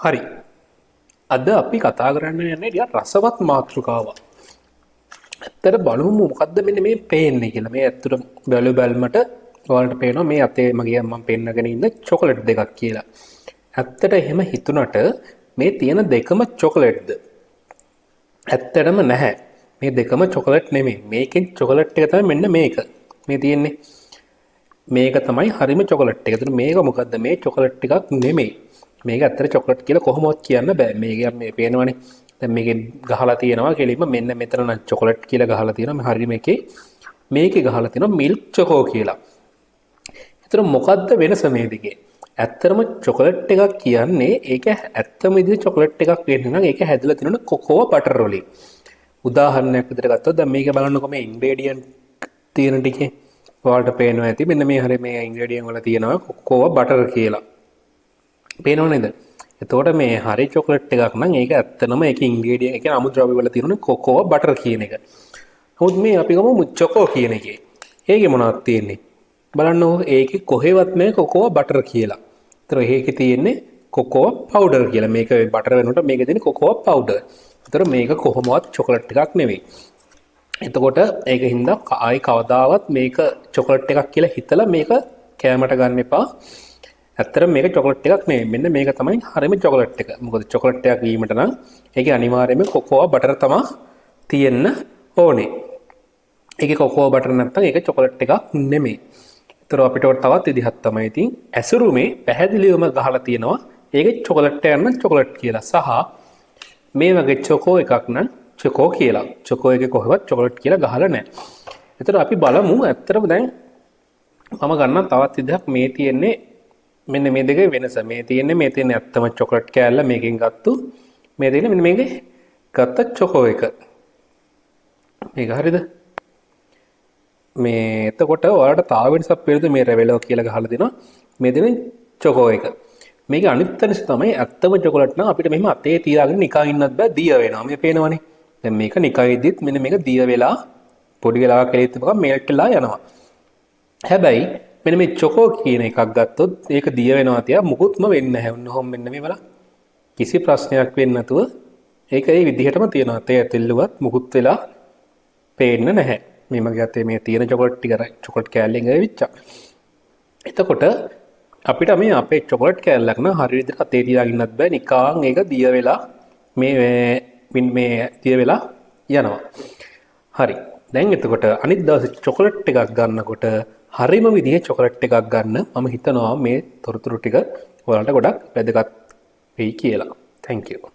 හරි. අද අපි කතා කරන්න යන්නේ ටිකක් රසවත් මාතෘකාවක්. ඇත්තට බලමු මොකද්ද මෙන්න මේ පේන්නේ කියලා. මේ ඇත්තට බැලුමට ඔයාලට පේනවා මේ අතේ මගේ මම පෙන්නගෙන ඉන්න චොකලට් දෙකක් කියලා. ඇත්තට එහෙම හිතුණට මේ තියෙන දෙකම චොකලට්ද? ඇත්තටම නැහැ. මේ දෙකම චොකලට් නෙමෙයි. මේකෙන් චොකලට් එක තමයි මෙන්න මේක. මේ තියෙන්නේ. මේක තමයි හරිම චොකලට් එක. ඒතර මේක මොකද්ද? මේ චොකලට් ටිකක් නෙමෙයි. මේක ඇත්තට චොකලට් කියලා කොහොමවත් කියන්න බෑ. මේක මේ පේනවනේ. දැන් මේකේ ගහලා තියෙනවා කෙලින්ම මෙන්න මෙතන නම් චොකලට් කියලා ගහලා තියෙනවා. මේ හරිය මේකේ ගහලා තියෙනවා මිල්ක් චොකෝ කියලා. ඒතර මොකද්ද වෙනස මේ දෙකේ? ඇත්තටම චොකලට් එකක් කියන්නේ ඒක ඇත්තම විදිහේ චොකලට් එකක් වෙන්න නම් ඒක හැදලා තියෙන කොකෝ බටර් වලින්. උදාහරණයක් විදිහට ගත්තොත් දැන් මේක බලන්නකො මේ ඉන්ග්‍රේඩියන්ට් තියෙන ටිකේ ඔයාලට පේනවා ඇති මෙන්න මේ හරිය මේ ඉන්ග්‍රේඩියන්ට් වල තියෙනවා කොකෝ බටර් කියලා. පේනව නේද? එතකොට මේ හරි චොකලට් එකක් නම් ඒක ඇත්තනම ඒක ඉන්ග්‍රේඩියන්ට් ඒක අමුද්‍රව්‍ය වල තියෙන කොකෝ බටර් කියන එක. නමුත් මේ අපි ගමු චොකෝ කියන එකේ. ඒකේ මොනවද තියෙන්නේ? බලන්න ඒකේ කොහෙවත් නැහැ කොකෝ බටර් කියලා. ඒතර ඒකේ තියෙන්නේ කොකෝ පවුඩර් කියලා. මේක බටර් වෙනකොට මේකේ තියෙන්නේ කොකෝ පවුඩර්. ඒතර මේක කොහොමවත් චොකලට් එකක් නෙවෙයි. එතකොට ඒක හින්දා ආයි කවදාවත් මේක චොකලට් එකක් කියලා හිතලා මේක කෑමට ගන්න එපා. ඇත්තටම මේක චොකලට් එකක් නෙවෙයි. මෙන්න මේක තමයි හරියම චොකලට් එක. මොකද චොකලට් එකක් වීමට නම් ඒකේ අනිවාර්යයෙන්ම කොකෝ බටර් තමයි තියෙන්න ඕනේ. ඒකේ කොකෝ බටර් නැත්නම් ඒක චොකලට් එකක් නෙමෙයි. ඒතර අපිට තවත් විදිහක් තමයි ඉතින් ඇසුරුමේ පැහැදිලිවම ගහලා තියෙනවා. ඒකේ චොකලට් එකක් නම් චොකලට් කියලා. සහ මේ වගේ චොකෝ එකක් නම් චොකෝ කියලා. චොකෝ එකේ කොහෙවත් චොකලට් කියලා ගහලා නැහැ. ඒතර අපි බලමු ඇත්තටම දැන් මම ගන්න තවත් විදිහක් මේ තියෙන්නේ මෙන්න මේ දෙකේ වෙනස. මේ තියෙන්නේ ඇත්තම චොකලට් කෑල්ල මේකෙන් ගත්තු. මේ තියෙන්නේ මෙන්න මේකේ ගත්ත චොකෝ එක. මේක හරියද? මේ එතකොට ඔයාලට තාව වෙනසක් පේනද මේ රෙවෙලෝ කියලා ගහලා දෙනවා. මේ දෙන්නේ චොකෝ එක. මේක අනිත් තැනස තමයි ඇත්තම චොකලට් නම් අපිට මෙහෙම අතේ තියාගෙන නිකන් ඉන්නත් බෑ දිය වෙනවා. මේ පේනවනේ. දැන් මේක නිකන් ඉද්දිත් මෙන්න මේක දිය වෙලා පොඩි වෙලාවක් කෙලිත් මොකක් මෙල්ට් වෙලා යනවා. හැබැයි මෙන්න මේ චොකෝ කියන එකක් ගත්තොත් ඒක දිය වෙනවා තියා මුකුත්ම වෙන්නේ නැහැ. ඔන්නෝම මෙන්න මේ බලන්න. කිසි ප්‍රශ්නයක් වෙන්නේ නැතුව ඒක ඒ විදිහටම තියෙනවා. තේ ඇතෙල්ලුවත් මුකුත් වෙලා පේන්නේ නැහැ. මේ මගේ අතේ මේ තියෙන චොකලට් ටික චොකලට් කෑල්ලෙන් ගවිච්චා. එතකොට අපිට මේ අපේ චොකලට් කෑල්ලක් නම් හරිය විදිහට අතේ තියාගන්නත් බෑ. නිකන් ඒක දිය වෙලා මේ දිය වෙලා යනවා. හරි. දැන් එතකොට අනිත් දවසේ චොකලට් එකක් ගන්නකොට හරිම විදිහේ චොකලට් එකක් ගන්න මම හිතනවා මේ තොරතුරු ටික ඔයාලට ගොඩක් වැදගත් වෙයි කියලා. Thank you.